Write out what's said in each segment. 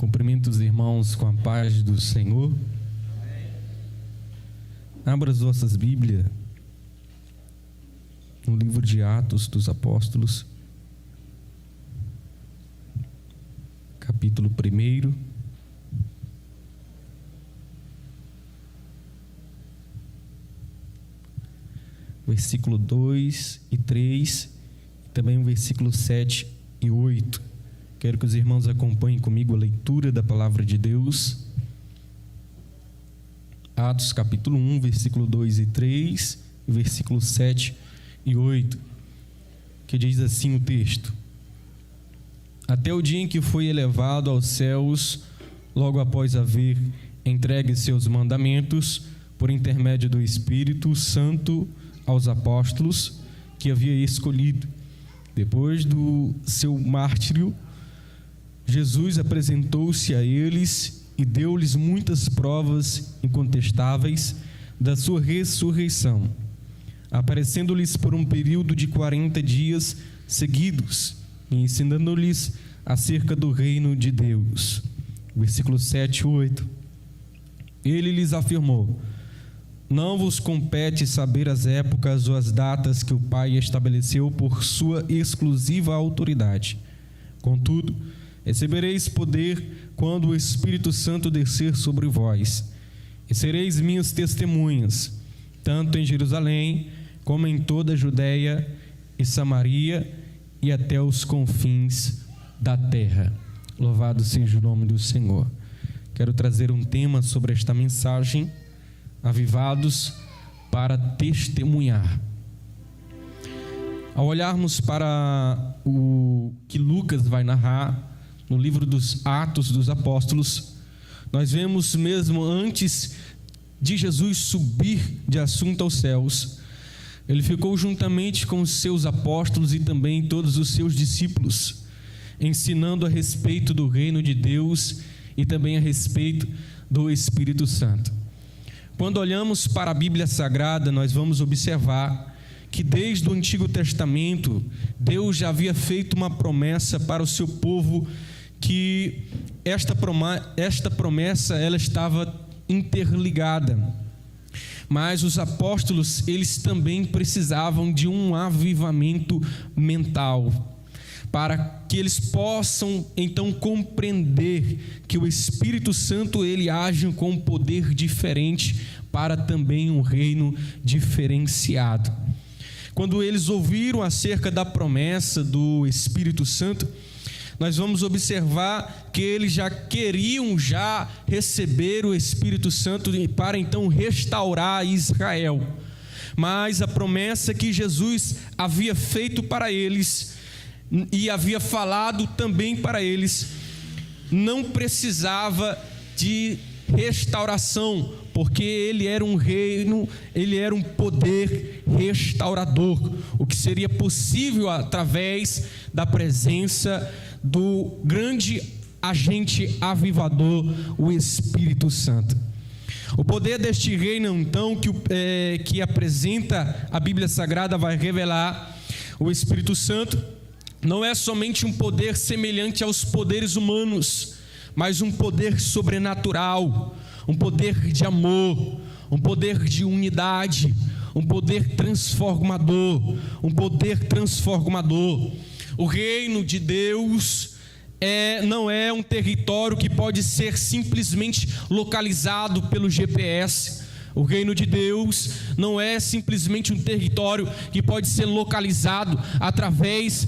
Cumprimento os irmãos com a paz do Senhor. Abra as vossas Bíblias no livro de Atos dos Apóstolos, capítulo 1. Versículo 2 e 3, e também o versículo 7 e 8. Quero que os irmãos acompanhem comigo a leitura da palavra de Deus. Atos capítulo 1, versículo 2 e 3, e versículo 7 e 8, que diz assim o texto: Até o dia em que foi elevado aos céus, logo após haver entregue seus mandamentos, por intermédio do Espírito Santo, aos apóstolos que havia escolhido. Depois do seu mártírio, Jesus apresentou-se a eles e deu-lhes muitas provas incontestáveis da sua ressurreição, aparecendo-lhes por um período de 40 dias seguidos e ensinando-lhes acerca do reino de Deus. Versículo 7 e 8. Ele lhes afirmou: Não vos compete saber as épocas ou as datas que o Pai estabeleceu por sua exclusiva autoridade. Contudo, recebereis poder quando o Espírito Santo descer sobre vós, e sereis minhas testemunhas, tanto em Jerusalém, como em toda a Judeia e Samaria, e até os confins da terra. Louvado seja o nome do Senhor. Quero trazer um tema sobre esta mensagem: avivados para testemunhar. Ao olharmos para o que Lucas vai narrar no livro dos Atos dos Apóstolos, nós vemos mesmo antes de Jesus subir de assunto aos céus, ele ficou juntamente com os seus apóstolos e também todos os seus discípulos, ensinando a respeito do reino de Deus e também a respeito do Espírito Santo. Quando olhamos para a Bíblia Sagrada, nós vamos observar que desde o Antigo Testamento, Deus já havia feito uma promessa para o seu povo, que esta promessa ela estava interligada. Mas os apóstolos, eles também precisavam de um avivamento mental, para que eles possam então compreender que o Espírito Santo ele age com um poder diferente para também um reino diferenciado. Quando eles ouviram acerca da promessa do Espírito Santo, nós vamos observar que eles já queriam receber o Espírito Santo para então restaurar Israel. Mas a promessa que Jesus havia feito para eles e havia falado também para eles, não precisava de restauração, porque ele era um reino, ele era um poder restaurador, o que seria possível através da presença do grande agente avivador, o Espírito Santo. O poder deste reino, então, que apresenta a Bíblia Sagrada, vai revelar o Espírito Santo. Não é somente um poder semelhante aos poderes humanos, mas um poder sobrenatural, um poder de amor, um poder de unidade, um poder transformador, O reino de Deus não é um território que pode ser simplesmente localizado pelo GPS. O reino de Deus não é simplesmente um território que pode ser localizado através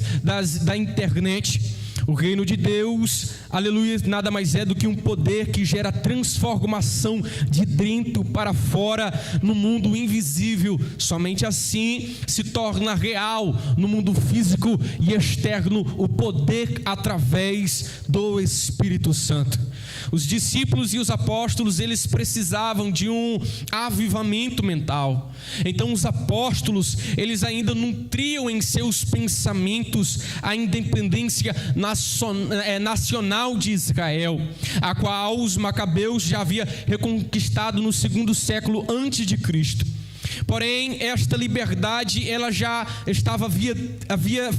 da internet. O reino de Deus, aleluia, nada mais é do que um poder que gera transformação de dentro para fora no mundo invisível. Somente assim se torna real no mundo físico e externo o poder através do Espírito Santo. Os discípulos e os apóstolos, eles precisavam de um avivamento mental. Então os apóstolos, eles ainda nutriam em seus pensamentos a independência nacional de Israel, a qual os macabeus já havia reconquistado no 2º século antes de Cristo. Porém, esta liberdade ela já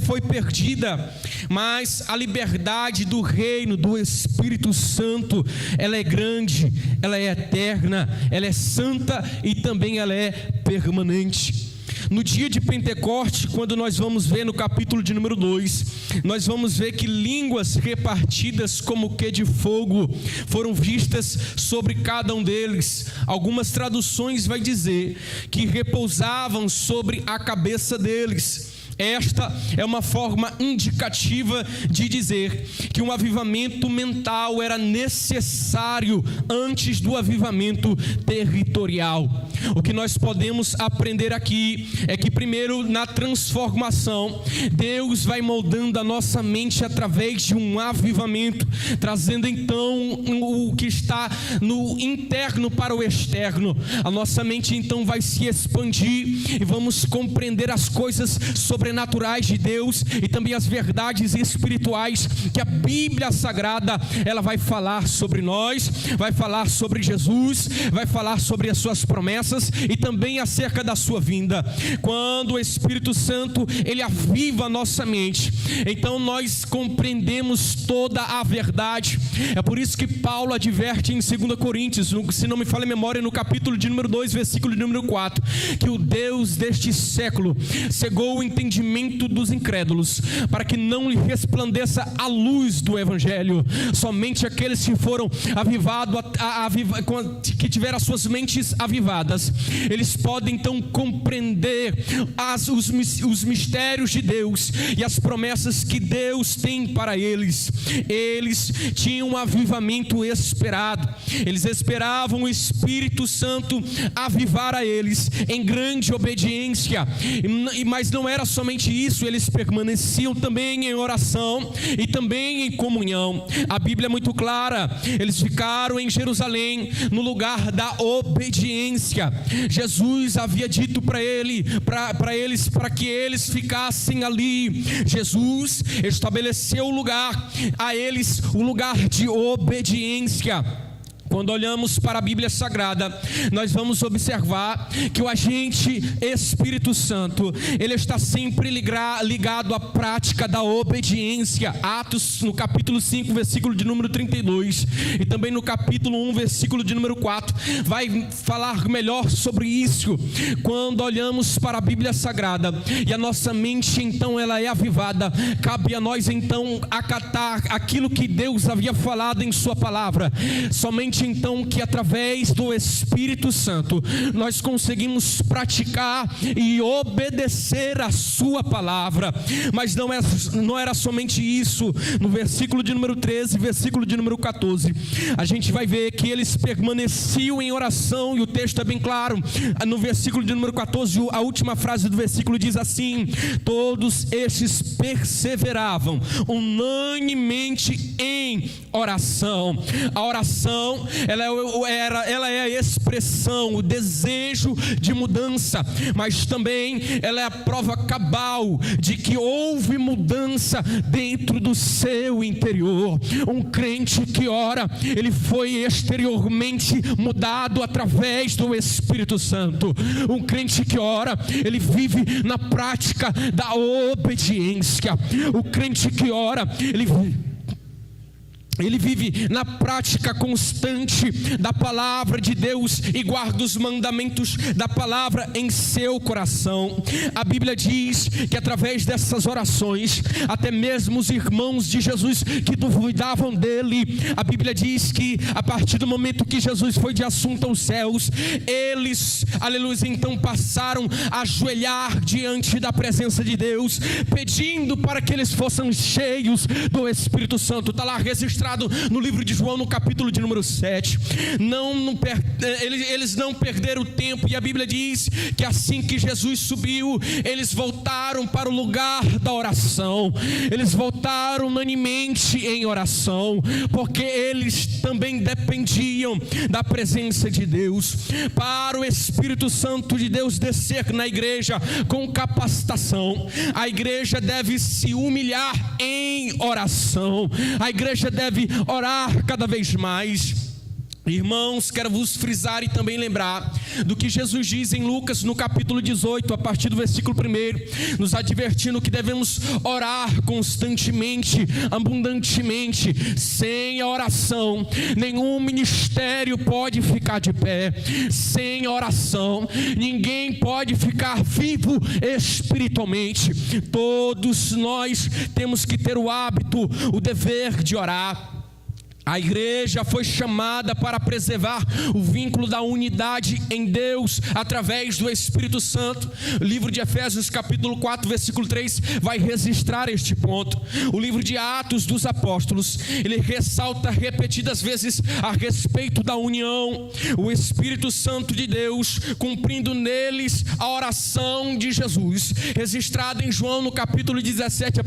foi perdida, mas a liberdade do reino do Espírito Santo, ela é grande, ela é eterna, ela é santa e também ela é permanente. No dia de Pentecostes, quando nós vamos ver no capítulo de número 2, nós vamos ver que línguas repartidas como que de fogo foram vistas sobre cada um deles. Algumas traduções vai dizer que repousavam sobre a cabeça deles. Esta é uma forma indicativa de dizer que um avivamento mental era necessário antes do avivamento territorial. O que nós podemos aprender aqui é que primeiro, na transformação, Deus vai moldando a nossa mente através de um avivamento, trazendo então o que está no interno para o externo. A nossa mente então vai se expandir e vamos compreender as coisas sobrenaturais de Deus e também as verdades espirituais que a Bíblia Sagrada ela vai falar sobre nós, vai falar sobre Jesus, vai falar sobre as suas promessas e também acerca da sua vinda. Quando o Espírito Santo ele aviva a nossa mente, então nós compreendemos toda a verdade. É por isso que Paulo adverte em 2 Coríntios, se não me falha a memória, no capítulo de número 2, versículo de número 4, que o Deus deste século cegou o entendimento dos incrédulos, para que não lhe resplandeça a luz do Evangelho. Somente aqueles que foram avivados, que tiveram as suas mentes avivadas, eles podem então compreender os mistérios de Deus e as promessas que Deus tem para eles. Eles tinham um avivamento esperado, eles esperavam o Espírito Santo avivar a eles em grande obediência, mas não era somente isso, eles permaneciam também em oração e também em comunhão. A Bíblia é muito clara, eles ficaram em Jerusalém no lugar da obediência. Jesus havia dito para eles para que eles ficassem ali. Jesus estabeleceu o lugar a eles, o lugar de obediência. Quando olhamos para a Bíblia Sagrada, nós vamos observar que o agente Espírito Santo, ele está sempre ligado à prática da obediência. Atos, no capítulo 5, versículo de número 32, e também no capítulo 1, versículo de número 4, vai falar melhor sobre isso. Quando olhamos para a Bíblia Sagrada, e a nossa mente então ela é avivada, cabe a nós então acatar aquilo que Deus havia falado em sua palavra. Somente então que através do Espírito Santo nós conseguimos praticar e obedecer a sua palavra. Mas não era somente isso. No versículo de número 13, versículo de número 14, a gente vai ver que eles permaneciam em oração, e o texto é bem claro. No versículo de número 14, a última frase do versículo diz assim: todos estes perseveravam unanimemente em oração. A oração ela é a expressão, o desejo de mudança, mas também ela é a prova cabal de que houve mudança dentro do seu interior. Um crente que ora, ele foi exteriormente mudado através do Espírito Santo. Um crente que ora, ele vive na prática da obediência. O crente que ora, ele vive na prática constante da palavra de Deus e guarda os mandamentos da palavra em seu coração. A Bíblia diz que através dessas orações, até mesmo os irmãos de Jesus que duvidavam dele, a Bíblia diz que a partir do momento que Jesus foi de assunto aos céus, eles, aleluia, então passaram a ajoelhar diante da presença de Deus, pedindo para que eles fossem cheios do Espírito Santo. Está lá registrado no livro de João, no capítulo de número 7. Eles não perderam tempo, e a Bíblia diz que assim que Jesus subiu, eles voltaram para o lugar da oração. Eles voltaram unanimemente em oração, porque eles também dependiam da presença de Deus. Para o Espírito Santo de Deus descer na igreja com capacitação, a igreja deve se humilhar em oração. A igreja deve orar cada vez mais. Irmãos, quero vos frisar e também lembrar do que Jesus diz em Lucas no capítulo 18, a partir do versículo 1, nos advertindo que devemos orar constantemente, abundantemente. Sem a oração, nenhum ministério pode ficar de pé. Sem a oração, ninguém pode ficar vivo espiritualmente. Todos nós temos que ter o hábito, o dever de orar. A igreja foi chamada para preservar o vínculo da unidade em Deus através do Espírito Santo. O livro de Efésios capítulo 4 versículo 3 vai registrar este ponto. O livro de Atos dos Apóstolos, ele ressalta repetidas vezes a respeito da união. O Espírito Santo de Deus cumprindo neles a oração de Jesus, registrada em João no capítulo 17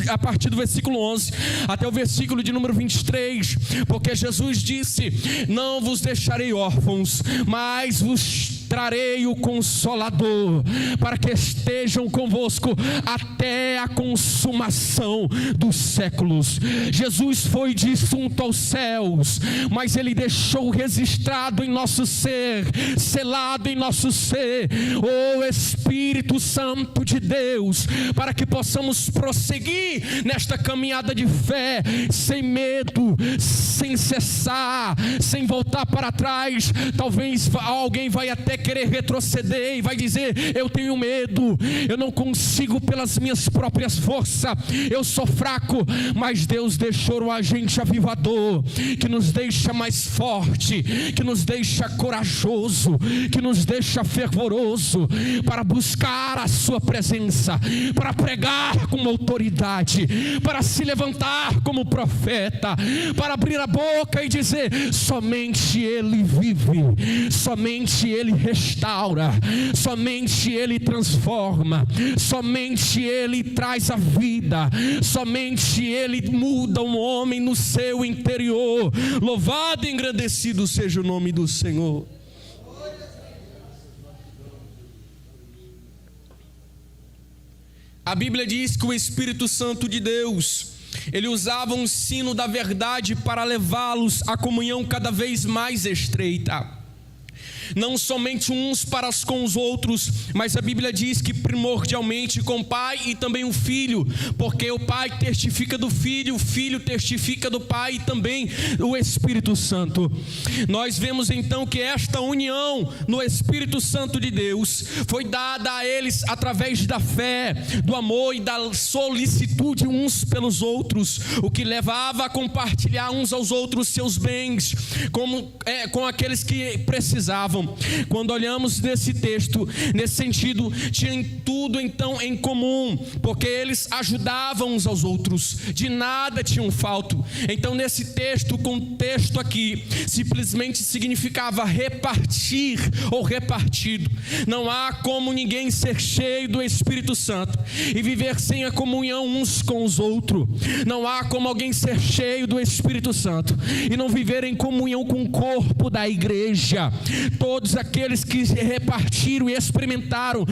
a partir do versículo 11 até o versículo de número 23. Porque Jesus disse: não vos deixarei órfãos, mas vos trarei o Consolador, para que estejam convosco até a consumação dos séculos. Jesus foi defunto aos céus, mas ele deixou registrado em nosso ser, selado em nosso ser, o Espírito Santo de Deus, para que possamos prosseguir nesta caminhada de fé, sem medo, sem cessar, sem voltar para trás. Talvez alguém vai até querer retroceder e vai dizer: eu tenho medo, eu não consigo pelas minhas próprias forças, eu sou fraco. Mas Deus deixou o agente avivador, que nos deixa mais forte, que nos deixa corajoso, que nos deixa fervoroso, para buscar a sua presença, para pregar com autoridade, para se levantar como profeta, para abrir a boca e dizer: somente Ele vive, somente Ele restaura, somente Ele transforma, somente Ele traz a vida, somente Ele muda um homem no seu interior. Louvado e engrandecido seja o nome do Senhor. A Bíblia diz que o Espírito Santo de Deus, ele usava um sino da verdade para levá-los à comunhão cada vez mais estreita. Não somente uns para com os outros, mas a Bíblia diz que primordialmente com o Pai e também o Filho, porque o Pai testifica do Filho, o Filho testifica do Pai e também o Espírito Santo. Nós vemos então que esta união no Espírito Santo de Deus foi dada a eles através da fé, do amor e da solicitude uns pelos outros, o que levava a compartilhar uns aos outros seus bens, com aqueles que precisavam. Quando olhamos nesse texto, nesse sentido, tinham tudo então em comum, porque eles ajudavam uns aos outros, de nada tinham falta. Então nesse texto, o contexto aqui simplesmente significava repartir ou repartido. Não há como ninguém ser cheio do Espírito Santo e viver sem a comunhão uns com os outros. Não há como alguém ser cheio do Espírito Santo e não viver em comunhão com o corpo da igreja. Todos aqueles que repartiram e experimentaram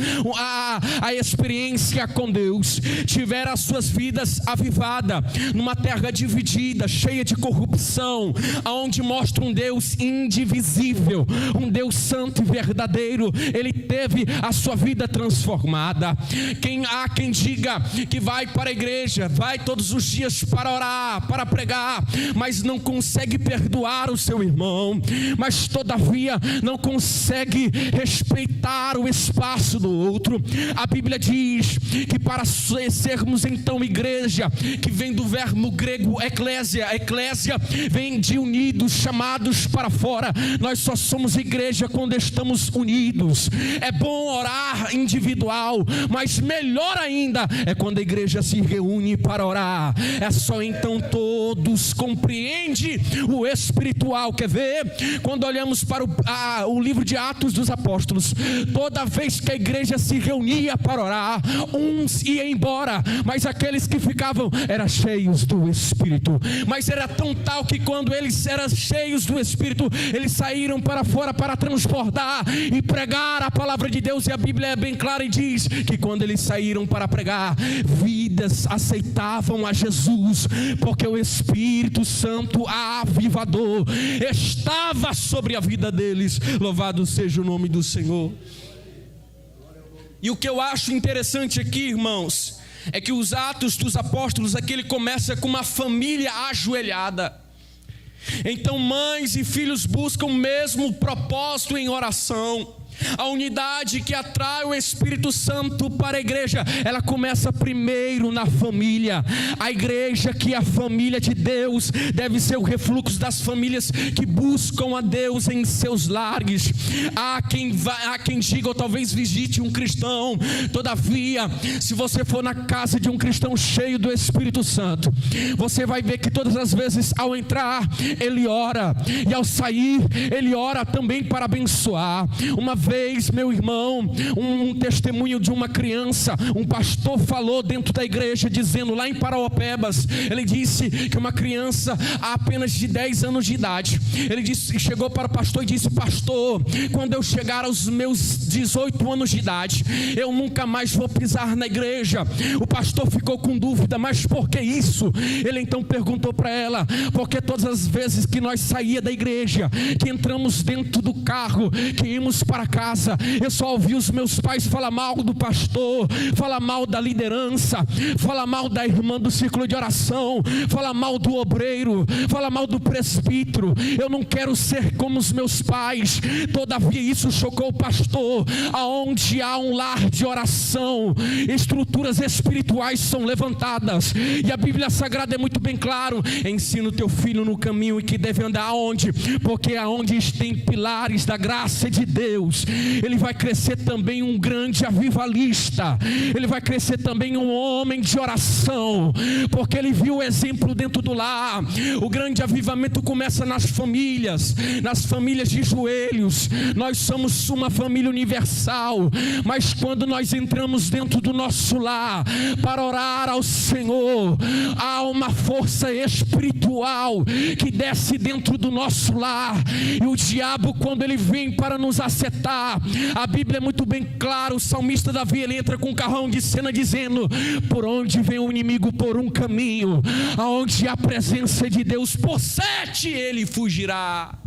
a experiência com Deus tiveram as suas vidas avivadas numa terra dividida, cheia de corrupção, aonde mostra um Deus indivisível, um Deus santo e verdadeiro. Ele teve a sua vida transformada. Há quem diga que vai para a igreja, vai todos os dias para orar, para pregar, mas não consegue perdoar o seu irmão, mas todavia não consegue respeitar o espaço do outro. A Bíblia diz que para sermos então igreja, que vem do verbo grego eclésia vem de unidos, chamados para fora. Nós só somos igreja quando estamos unidos. É bom orar individual, mas melhor ainda é quando a igreja se reúne para orar. É só então todos compreendem o espiritual. Quer ver? Quando olhamos para o livro de Atos dos Apóstolos, toda vez que a igreja se reunia para orar, uns iam embora, mas aqueles que ficavam eram cheios do Espírito. Mas era tão tal que quando eles eram cheios do Espírito, eles saíram para fora para transbordar e pregar a palavra de Deus. E a Bíblia é bem clara e diz que quando eles saíram para pregar, vidas aceitavam a Jesus, porque o Espírito Santo avivador estava sobre a vida deles. Louvado seja o nome do Senhor. E o que eu acho interessante aqui, irmãos, é que os Atos dos Apóstolos aqui ele começa com uma família ajoelhada. Então mães e filhos buscam o mesmo propósito em oração. A unidade que atrai o Espírito Santo para a igreja, ela começa primeiro na família. A igreja, que é a família de Deus, deve ser o refluxo das famílias que buscam a Deus em seus lares. Há quem diga, ou talvez visite um cristão, todavia, se você for na casa de um cristão cheio do Espírito Santo, você vai ver que todas as vezes ao entrar, ele ora, e ao sair, ele ora também para abençoar. Uma vez, meu irmão, um testemunho de uma criança, um pastor falou dentro da igreja, dizendo lá em Parauapebas, ele disse que uma criança apenas de 10 anos de idade, ele disse, chegou para o pastor e disse: pastor, quando eu chegar aos meus 18 anos de idade, eu nunca mais vou pisar na igreja. O pastor ficou com dúvida, mas por que isso? Ele então perguntou para ela: porque todas as vezes que nós saía da igreja, que entramos dentro do carro, que íamos para casa, eu só ouvi os meus pais falar mal do pastor, falar mal da liderança, falar mal da irmã do círculo de oração, falar mal do obreiro, falar mal do presbítero. Eu não quero ser como os meus pais. Todavia isso chocou o pastor. Aonde há um lar de oração, estruturas espirituais são levantadas, e a Bíblia Sagrada é muito bem claro: ensina o teu filho no caminho e que deve andar. Aonde? Porque aonde tem pilares da graça de Deus, ele vai crescer também um grande avivalista, ele vai crescer também um homem de oração, porque ele viu o exemplo dentro do lar. O grande avivamento começa nas famílias de joelhos. Nós somos uma família universal, mas quando nós entramos dentro do nosso lar para orar ao Senhor, há uma força espiritual que desce dentro do nosso lar, e o diabo, quando ele vem para nos acertar, a Bíblia é muito bem clara. O salmista Davi, ele entra com um carrão de cena dizendo: por onde vem o inimigo? Por um caminho, aonde há a presença de Deus, por 7 ele fugirá.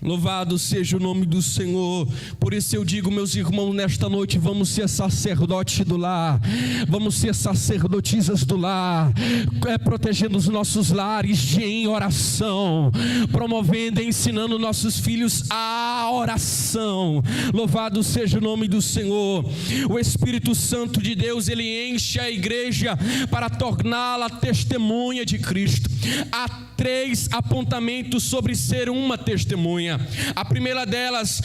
Louvado seja o nome do Senhor. Por isso eu digo, meus irmãos, nesta noite vamos ser sacerdotes do lar, vamos ser sacerdotisas do lar, protegendo os nossos lares em oração, promovendo e ensinando nossos filhos a oração. Louvado seja o nome do Senhor. O Espírito Santo de Deus, ele enche a igreja para torná-la testemunha de Cristo. Há 3 apontamentos sobre ser uma testemunha. A primeira delas,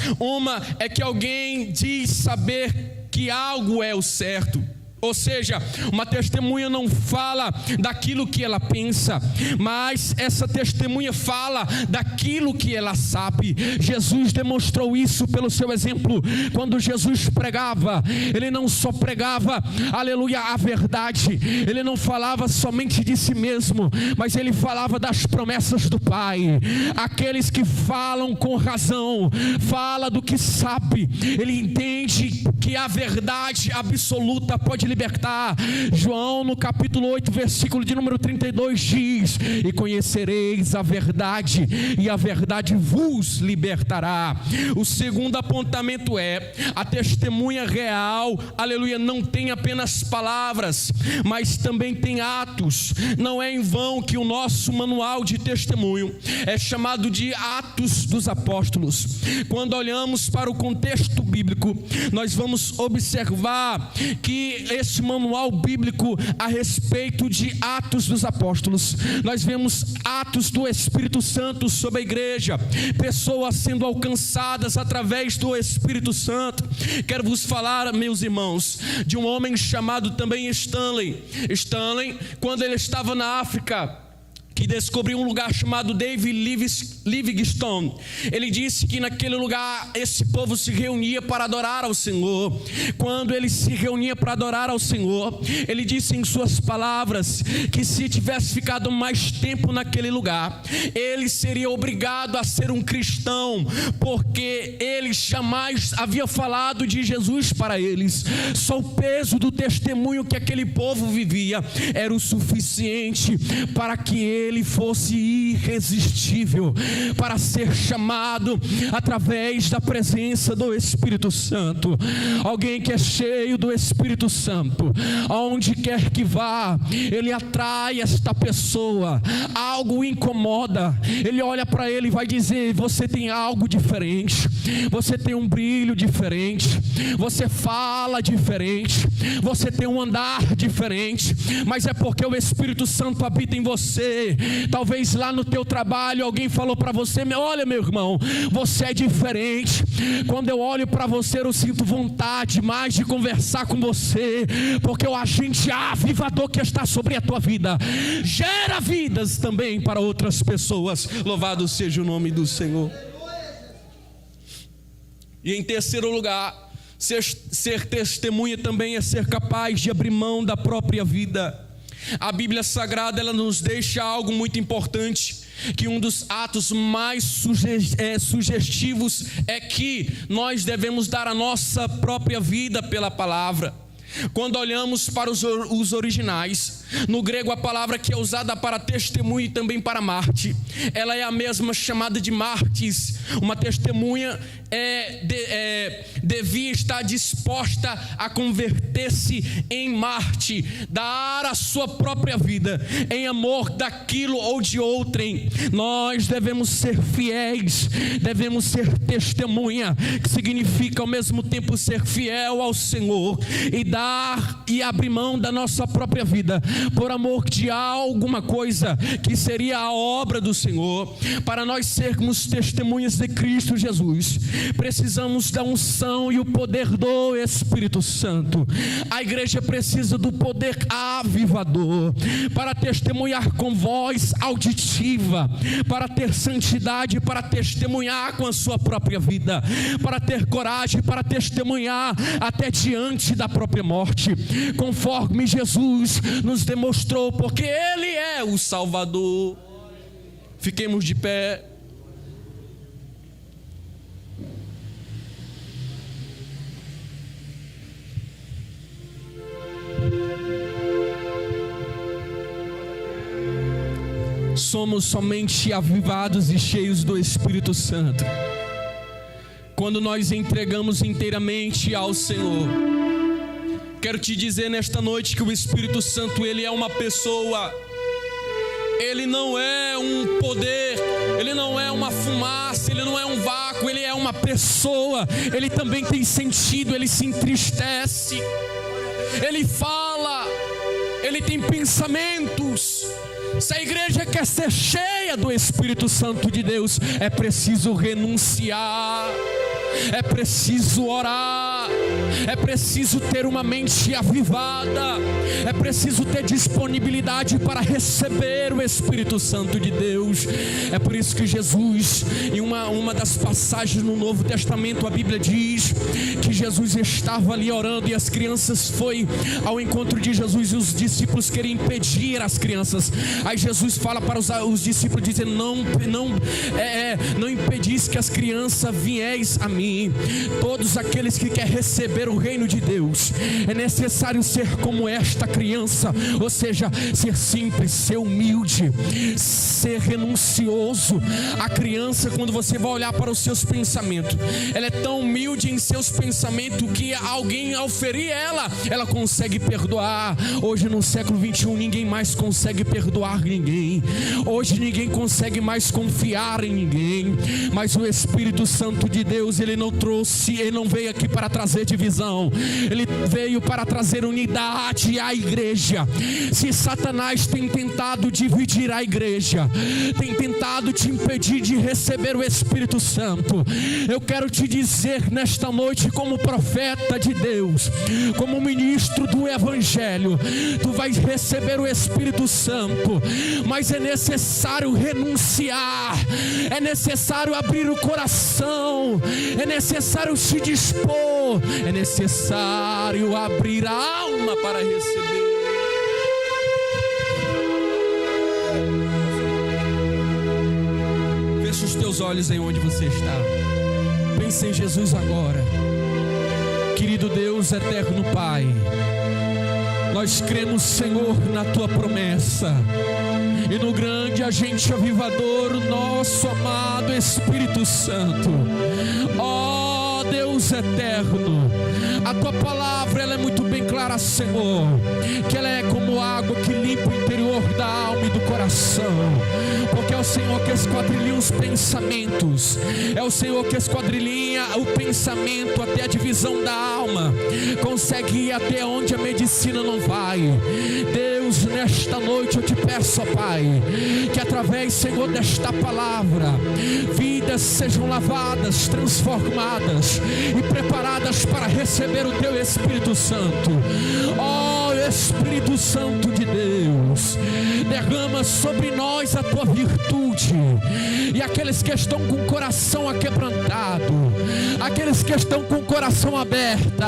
é que alguém diz saber que algo é o certo. Ou seja, uma testemunha não fala daquilo que ela pensa, mas essa testemunha fala daquilo que ela sabe. Jesus demonstrou isso pelo seu exemplo. Quando Jesus pregava, ele não só pregava, aleluia, a verdade, ele não falava somente de si mesmo, mas ele falava das promessas do Pai. Aqueles que falam com razão, fala do que sabe, ele entende que a verdade absoluta pode libertar. João no capítulo 8, versículo de número 32 diz: e conhecereis a verdade, e a verdade vos libertará. O segundo apontamento é: a testemunha real, aleluia, não tem apenas palavras, mas também tem atos. Não é em vão que o nosso manual de testemunho é chamado de Atos dos Apóstolos. Quando olhamos para o contexto bíblico, nós vamos observar que esse manual bíblico a respeito de Atos dos Apóstolos, nós vemos atos do Espírito Santo sobre a igreja, pessoas sendo alcançadas através do Espírito Santo. Quero vos falar, meus irmãos, de um homem chamado também Stanley. Quando ele estava na África, que descobriu um lugar chamado David Livingstone. Ele disse que naquele lugar esse povo se reunia para adorar ao Senhor. Quando ele se reunia para adorar ao Senhor, ele disse em suas palavras que se tivesse ficado mais tempo naquele lugar, ele seria obrigado a ser um cristão, porque ele jamais havia falado de Jesus para eles. Só o peso do testemunho que aquele povo vivia era o suficiente para que ele fosse irresistível, para ser chamado através da presença do Espírito Santo. Alguém que é cheio do Espírito Santo, aonde quer que vá, ele atrai esta pessoa. Algo o incomoda, ele olha para ele e vai dizer: você tem algo diferente, você tem um brilho diferente, você fala diferente, você tem um andar diferente, mas é porque o Espírito Santo habita em você. Talvez lá no teu trabalho alguém falou para você: olha, meu irmão, você é diferente. Quando eu olho para você, eu sinto vontade mais de conversar com você, porque o agente avivador que está sobre a tua vida gera vidas também para outras pessoas. Louvado seja o nome do Senhor. E em terceiro lugar, ser testemunha também é ser capaz de abrir mão da própria vida. A Bíblia Sagrada, ela nos deixa algo muito importante, que um dos atos mais sugestivos é que nós devemos dar a nossa própria vida pela palavra. Quando olhamos para os originais, no grego a palavra que é usada para testemunho e também para mártir, ela é a mesma chamada de mártis. Uma testemunha devia estar disposta a converter-se em mártir, dar a sua própria vida em amor daquilo ou de outrem. Nós devemos ser fiéis, devemos ser testemunha, que significa ao mesmo tempo ser fiel ao Senhor e dar e abrir mão da nossa própria vida por amor de alguma coisa que seria a obra do Senhor. Para nós sermos testemunhas de Cristo Jesus, precisamos da unção e o poder do Espírito Santo. A igreja precisa do poder avivador para testemunhar com voz auditiva, para ter santidade, para testemunhar com a sua própria vida, para ter coragem, para testemunhar até diante da própria morte, conforme Jesus nos demonstrou, porque Ele é o Salvador. Fiquemos de pé. Somos somente avivados e cheios do Espírito Santo quando nós entregamos inteiramente ao Senhor. Quero te dizer nesta noite que o Espírito Santo, ele é uma pessoa. Ele não é um poder, ele não é uma fumaça, ele não é um vácuo, ele é uma pessoa. Ele também tem sentido, ele se entristece, ele fala, ele tem pensamentos. Se a igreja quer ser cheia do Espírito Santo de Deus, é preciso renunciar, é preciso orar, é preciso ter uma mente avivada, é preciso ter disponibilidade para receber o Espírito Santo de Deus. É por isso que Jesus, em uma das passagens no Novo Testamento, a Bíblia diz que Jesus estava ali orando e as crianças foi ao encontro de Jesus e os discípulos queriam impedir as crianças. Aí Jesus fala para os discípulos, dizendo: não impedis que as crianças vieis a mim. Todos aqueles que querem receber o reino de Deus, é necessário ser como esta criança, ou seja, ser simples, ser humilde, ser renuncioso. A criança, quando você vai olhar para os seus pensamentos, ela é tão humilde em seus pensamentos que alguém, ao ferir ela consegue perdoar. Hoje no século 21 ninguém mais consegue perdoar ninguém, hoje ninguém consegue mais confiar em ninguém, mas o Espírito Santo de Deus, ele não veio aqui para trazer divisão, ele veio para trazer unidade à igreja. Se Satanás tem tentado dividir a igreja, tem tentado te impedir de receber o Espírito Santo, eu quero te dizer nesta noite, como profeta de Deus, como ministro do Evangelho, tu vais receber o Espírito Santo, mas é necessário necessário renunciar, é necessário abrir o coração, é necessário se dispor, é necessário abrir a alma para receber. Feche os teus olhos aí onde você está. Pense em Jesus agora. Querido Deus, eterno Pai, nós cremos, Senhor, na Tua promessa e no grande agente avivador, o nosso amado Espírito Santo. Ó Deus eterno, a Tua palavra ela é muito bem clara, Senhor, que ela é como água que limpa o interior da alma e do coração, porque é o Senhor que esquadrilha os pensamentos, é o Senhor que esquadrilha o pensamento até a divisão da alma, consegue ir até onde a medicina não vai. Deus, nesta noite eu te peço, ó Pai, que através, Senhor, desta palavra, vidas sejam lavadas, transformadas e preparadas para receber o Teu Espírito Santo. Ó Espírito Santo de Deus, derrama sobre nós a Tua virtude, e aqueles que estão com o coração aquebrantado, aqueles que estão com o coração aberto,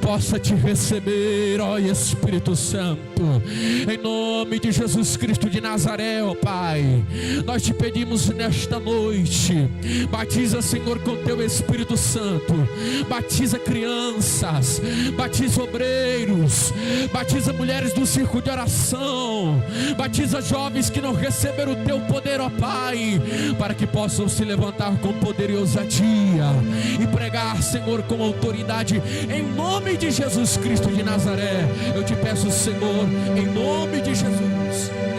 possa Te receber, ó Espírito Santo, em nome de Jesus Cristo de Nazaré, ó Pai. Nós Te pedimos nesta noite, batiza, Senhor, com Teu Espírito Santo, batiza crianças, batiza obreiros, batiza mulheres do círculo de oração, batiza jovens que não receberam o Teu poder, ó Pai, para que possam se levantar com poder e ousadia e pregar, Senhor, com autoridade, em nome de Jesus Cristo de Nazaré. Eu Te peço, Senhor, em nome de Jesus.